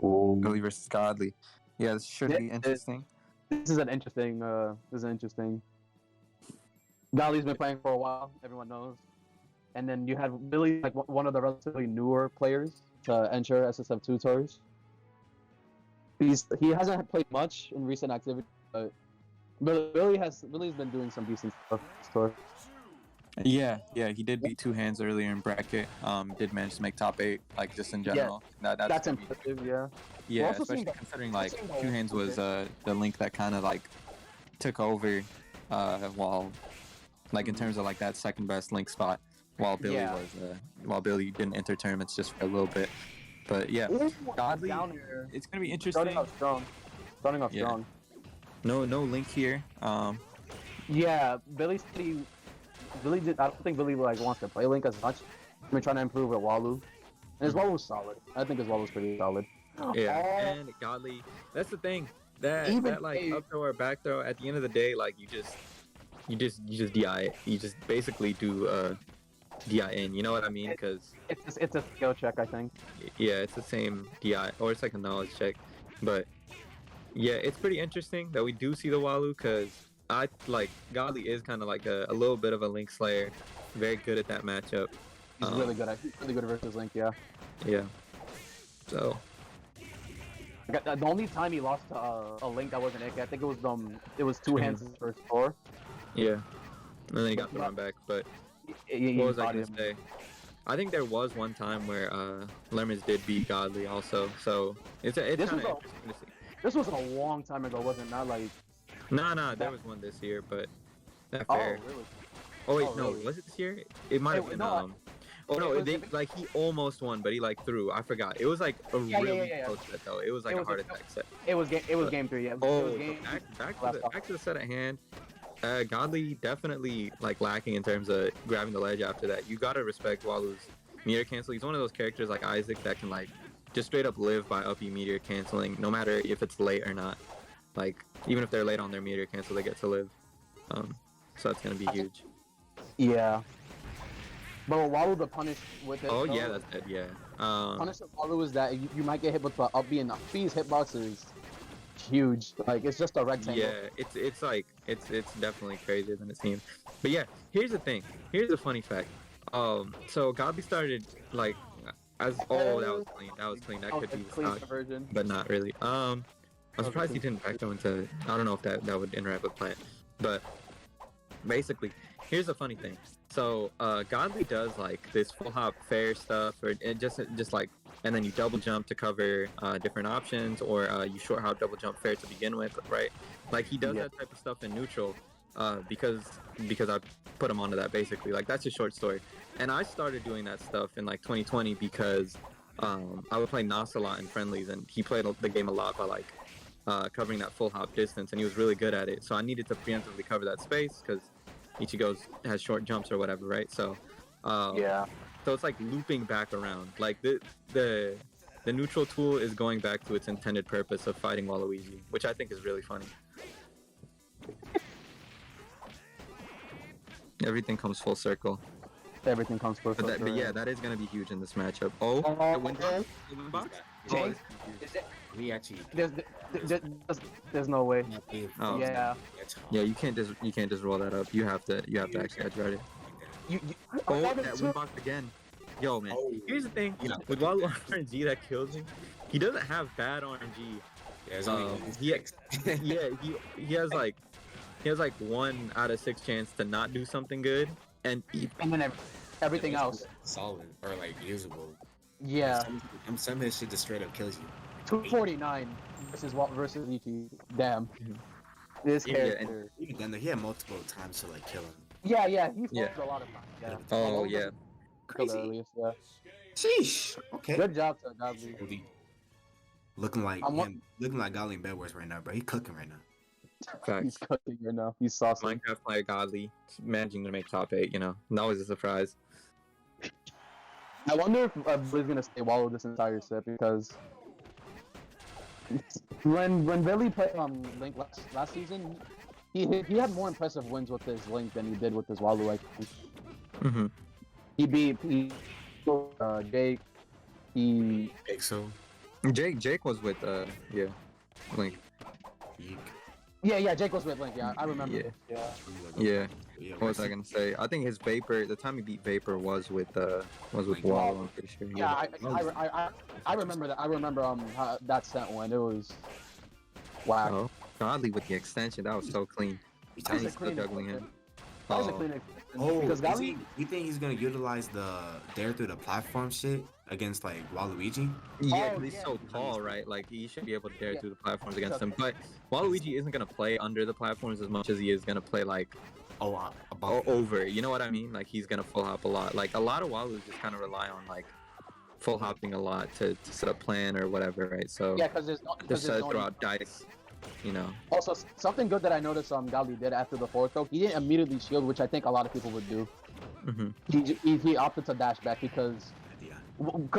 Billy versus Godly. Yeah, this should be interesting. This is an interesting. Gali's been playing for a while. Everyone knows. And then you had Billy, like one of the relatively newer players to enter SSF2 tours. He hasn't played much in recent activity, but Billy's been doing some decent stuff this tour. Yeah, he did beat Two Hands earlier in bracket. Did manage to make top 8, like just in general. Yeah, that's impressive. Yeah, especially considering like Two Hands was the link that kind of like took over, while like in terms of like that second best link spot, while Billy didn't enter tournaments just for a little bit. But yeah, Godly, it's gonna be interesting. Starting off strong. No link here. Yeah, Billy did. I don't think Billy like wants to play Link as much. I've been trying to improve with Walu, and his Walu's solid. I think his Walu's pretty solid. Yeah, and Godly. That's the thing. That like up throw or back throw. At the end of the day, like you just DI it. You just basically do DI in. You know what I mean? Because it's a skill check, I think. Yeah, it's the same DI, or it's like a knowledge check. But yeah, it's pretty interesting that we do see the Walu, because I like Godly is kind of like a little bit of a Link Slayer, very good at that matchup. He's really good versus Link, yeah. Yeah. So. The only time he lost to a Link that wasn't Ick, I think it was Two Hands' first tour. Yeah. And then he got the run back, but what was I gonna say? I think there was one time where Lemons did beat Godly also, so it's kind of interesting to see. This was a long time ago, wasn't it? Not like. No, there was one this year, but not Oh, fair. really? Oh wait, no, was it this year? It might have been. Like he almost won, but he like threw. I forgot. It was like a really close set though. It was like a heart attack set. It was game 3. Yeah. Back to the set at hand. Godly definitely like lacking in terms of grabbing the ledge after that. You gotta respect Walu's meteor cancel. He's one of those characters like Isaac that can like just straight up live by up E meteor canceling, no matter if it's late or not. Like even if they're late on their meteor cancel, they get to live. So that's gonna be huge. Yeah. But Walu the punish with it. Oh yeah, that's it. Yeah. Punish with Walu is that you might get hit with the up B, and B's hitbox is huge. Like it's just a rectangle. Yeah, it's like it's definitely crazier than it seems. But yeah, here's the thing. Here's a funny fact. So Gabi started like that was clean. That could be clean conversion, but not really. I'm surprised he didn't back go into. I don't know if that would interact with plant, but basically, here's a funny thing. So Godly does like this full hop fair stuff, or it just like, and then you double jump to cover different options, or you short hop double jump fair to begin with, right? Like he does that type of stuff in neutral, because I put him onto that basically. Like that's a short story, and I started doing that stuff in like 2020 because I would play Nas a lot in friendlies, and he played the game a lot by like covering that full hop distance, and he was really good at it. So I needed to preemptively cover that space because Ichigo has short jumps or whatever, right? So so it's like looping back around. Like the neutral tool is going back to its intended purpose of fighting Waluigi, which I think is really funny. Everything comes full circle. Everything comes full circle. But yeah, that is gonna be huge in this matchup. Oh, the win box. We actually. There's no way. Oh, yeah. Yeah, you can't just roll that up. You have to actually edge right it. That win box again. Yo, man. Here's the thing. With Walu RNG that kills him, he doesn't have bad RNG. He has like 1 out of 6 chance to not do something good, and then everything else solid or like usable. Yeah. Some of his shit just straight up kills you. 249 versus Ichi. Damn. This character. Even then, he had multiple times to like kill him. Yeah, he fought a lot of times. Yeah. Oh yeah. Crazy. Yeah. Sheesh. Okay. Good job to Godly. Looking like Godly in Bedwars right now, bro. He cooking right now. Facts. He's cooking right now. He's saucy. Minecraft player Godly managing to make top 8. Always a surprise. I wonder if Billy's gonna stay Walu this entire set, because when Billy played Link last season, he had more impressive wins with his Link than he did with his Walu. I think. Mm-hmm. He beat Jake. He Pixel. Jake was with yeah, Link. Yeek. Yeah, Jake was with Link. Yeah, I remember. Yeah. Yeah. Yeah. What was I gonna say? I think his Vapor. The time he beat Vapor was with Wallow. I'm pretty sure. Yeah, I remember that. I remember that set one. It was whack. Oh, Godly with the extension. That was so clean. That was a He's still clean juggling him. extension. That was a clean extension. Oh, Because you think he's gonna utilize the dare through the platform shit against like Waluigi? Yeah, Oh, because he's so tall, right? Like he should be able to dare Yeah. through the platforms against him. But Waluigi isn't gonna play under the platforms as much as he is gonna play like Above. over. You know what I mean? Like he's gonna full hop a lot. Like a lot of Walus just kind of rely on like full hopping a lot to set up plan or whatever, right? So Yeah, because just throw out dice, you know. Also, something good that I noticed Gali did after the fourth throw, he didn't immediately shield, which I think a lot of people would do. He opted to dash back because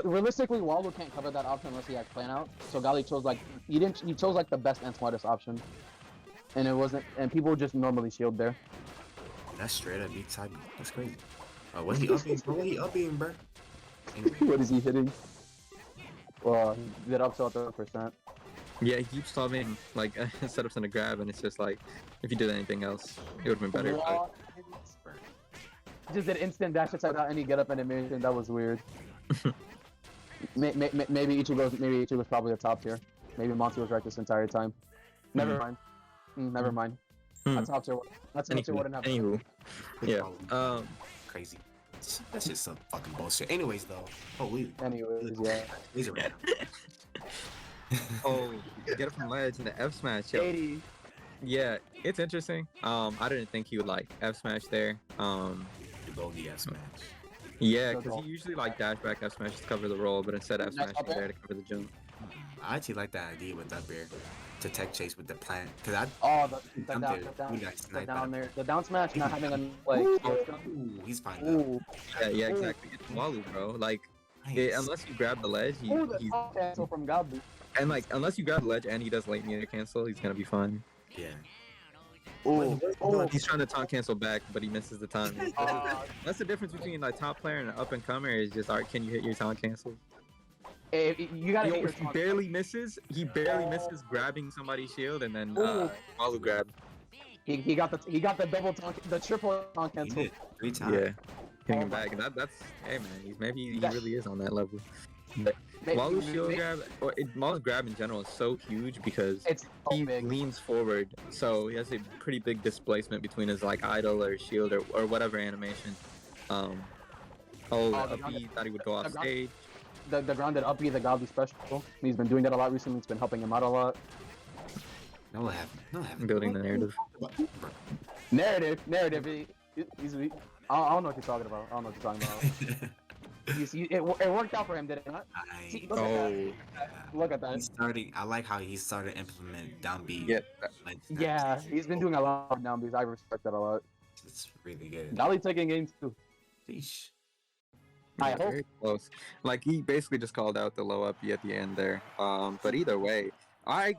realistically, Walu can't cover that option unless he has plan out. So Gali chose he chose like the best and smartest option, and it wasn't. And people just normally shield there. That's straight up beat type. That's crazy. What he upping? What he upping, bro? Anyway. What is he hitting? Well, he did up to 30%. Yeah, he keeps solving like setups in a grab, and it's just like if you did anything else, it would have been better. But... Just did instant dash attack without any get up animation. That was weird. Maybe Ichigo's probably a top tier. Maybe Monty was right this entire time. Never mind. Never mind. That top tier. That top tier wouldn't have. Anywho, yeah. Crazy. That's just some fucking bullshit. Anyways, though. Holy. Anyways, yeah. These are random. Oh, get it from ledge in the F smash. Yo. 80. Yeah, it's interesting. I didn't think he would like F smash there. The bogey F smash. Yeah, because he usually like dash back F smash to cover the roll, but instead F smash there to cover the jump. I actually like that idea with that bear to tech chase with the plant. Cause I the down smash not having a like. Ooh, he's fine. Though. Yeah, exactly. It's Walu, bro. Like, unless you grab the ledge, he's cancel from Gabi. And like, unless you grab the ledge and he does late meter cancel, he's gonna be fine. Yeah. He's trying to taunt cancel back, but he misses the time. That's the difference between like top player and an up and comer. Is just, alright, can you hit your taunt cancel? You gotta hit your he barely misses. He barely misses grabbing somebody's shield, and then Walu grab. He got the double taunt, the triple taunt cancel. 3 times. Yeah, hitting him back. That's hey man. Maybe he really is on that level. Walu's shield grab, or Walu's grab in general is so huge because he leans forward, so he has a pretty big displacement between his like idle or shield or whatever animation. Up B thought he would go off stage. The grounded up B, the Gabi special. He's been doing that a lot recently. It's been helping him out a lot. No happened. Building the narrative. Narrative. I don't know what you're talking about. It worked out for him, did it not? See, look at that. I like how he started implementing down B. Yeah, he's been doing a lot of down Bs. I respect that a lot. It's really good. Dali taking games too. Sheesh. I hope. Very close. Like he basically just called out the low up B at the end there. But either way, I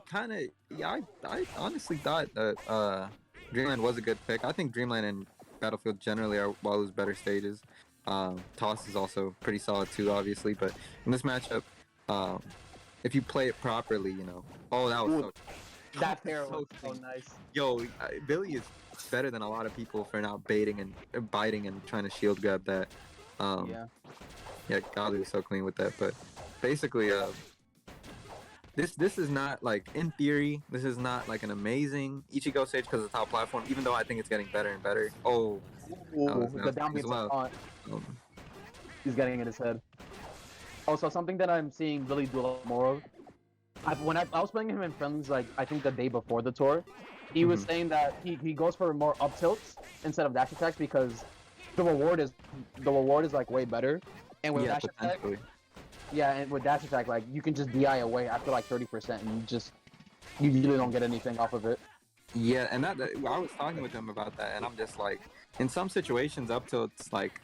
honestly thought that Dreamland was a good pick. I think Dreamland and Battlefield generally are Walu's better stages. Toss is also pretty solid too, obviously, but in this matchup, if you play it properly, you know. Oh, that was that pair was so nice. Yo, Billy is better than a lot of people for not baiting and biting and trying to shield grab that. Yeah, Gali was so clean with that, but basically, this is not like, in theory, this is not like an amazing Ichigo stage because of the top platform, even though I think it's getting better and better. The down beats on. He's getting in his head. Also, something that I'm seeing really do a lot more of. When I was playing him in friends, like I think the day before the tour, he was saying that he goes for more up tilts instead of dash attacks because the reward is like way better. And with dash attack, and with dash attack, like you can just DI away after like 30%, and you usually don't get anything off of it. Yeah, and that I was talking with him about that, and I'm just like, in some situations, up tilt's like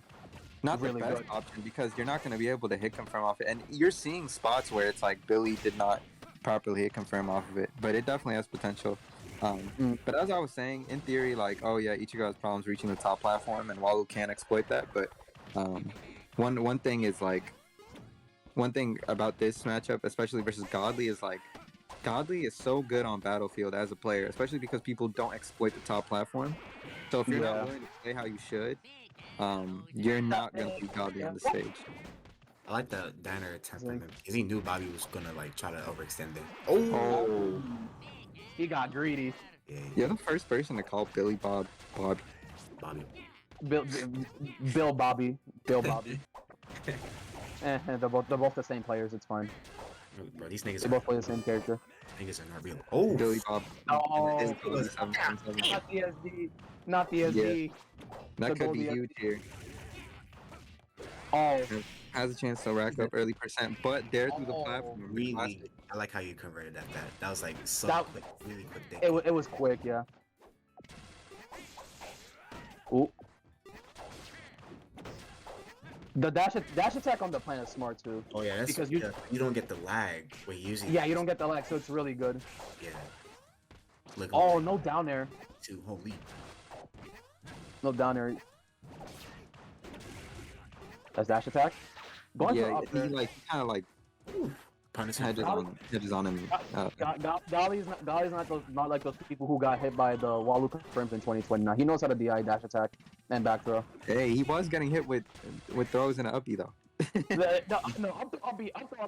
not really the best option because you're not going to be able to hit confirm off it, and you're seeing spots where it's like Billy did not properly hit confirm off of it, but it definitely has potential. But as I was saying, in theory, like, oh yeah, Ichigo has problems reaching the top platform, and Walu can't exploit that. But one thing is like one thing about this matchup, especially versus Godly, is like Godly is so good on Battlefield as a player, especially because people don't exploit the top platform. So if you're not willing to play how you should, you're not gonna beat Godly on the stage. I like the Diner temperament because he knew Bobby was gonna like try to overextend it. Oh, He got greedy. Yeah, you're the first person to call Billy Bob. Bobby. Bill Bobby. They're both the same players. It's fine. Bro, these niggas They both play the same character. Niggas are not real. Oh, Billy Bob. Oh, Is Goldie 777. not the SD. Not the SD. That The could be Goldie huge here. Oh, Has a chance to rack up early percent, but there through the platform. really? I like how you converted that. That was like so That- quick, really quick. it was quick, yeah. Ooh. The dash attack on the plan is smart too. Oh yeah, that's because because you don't get the lag when using. Yeah, you don't get the lag, so it's really good. Yeah. Look. Oh, no down there. Too holy. No down there. That's dash attack. Going for Yeah, up he there. like kind of like Punish him. hedges on him. Dolly's not like those people who got hit by the Waluigi frames in 2020. Now he knows how to DI dash attack and back throw. Hey, he was getting hit with throws and an uppie though. I'll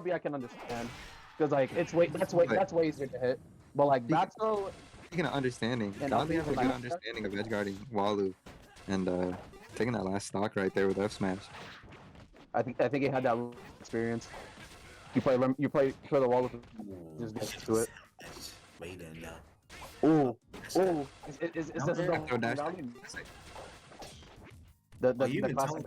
be I can understand because like that's way easier to hit. But like back throw, Speaking of understanding, And Godly has a uppie good like- understanding of edge guarding Walu, and taking that last stock right there with F smash. I think he had that experience. You play the Waluigi, just get to it. Wait in now. Ooh, is this Throw dash. You've been classic?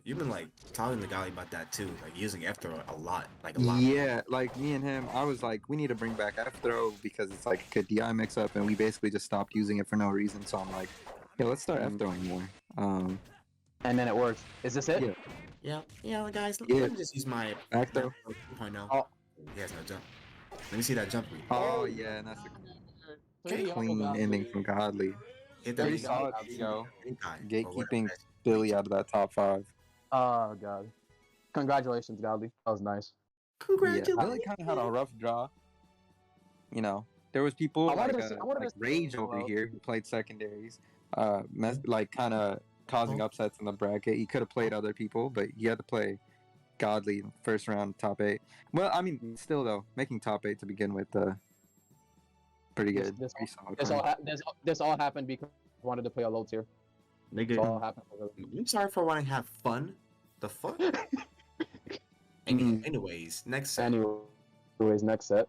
you've been like talking to Gali about that too, like using F throw a lot, like a lot. Yeah, like me and him, I was like, we need to bring back F throw because it's like a good DI mix up, and we basically just stopped using it for no reason. So I'm like, yeah, let's start F throwing more. And then it works. Is this it? Yeah, guys. Yeah. Let me just use my Back throw. 2.0. Oh. He has no jump. Let me see that jump read. Oh yeah, and that's a clean ending from Godly. Hit Very that solid, Ichigo. Gatekeeping. Gatekeeping Billy out of that top 5. Oh god. Congratulations, Godly. That was nice. Yeah, Billy kind of had a rough draw. You know, there was people I wanted like, to see- I wanted like to see Rage him over go out. here who played secondaries, like kind of causing upsets in the bracket. He could have played other people, but he had to play Godly first round top 8. Well, I mean, still though, making top 8 to begin with, pretty good. This Pretty solid. This all happened because I wanted to play a low tier. This all Nigga, happened. I'm sorry for wanting to have fun. The fuck? Anyways, next set. Anyways, next set.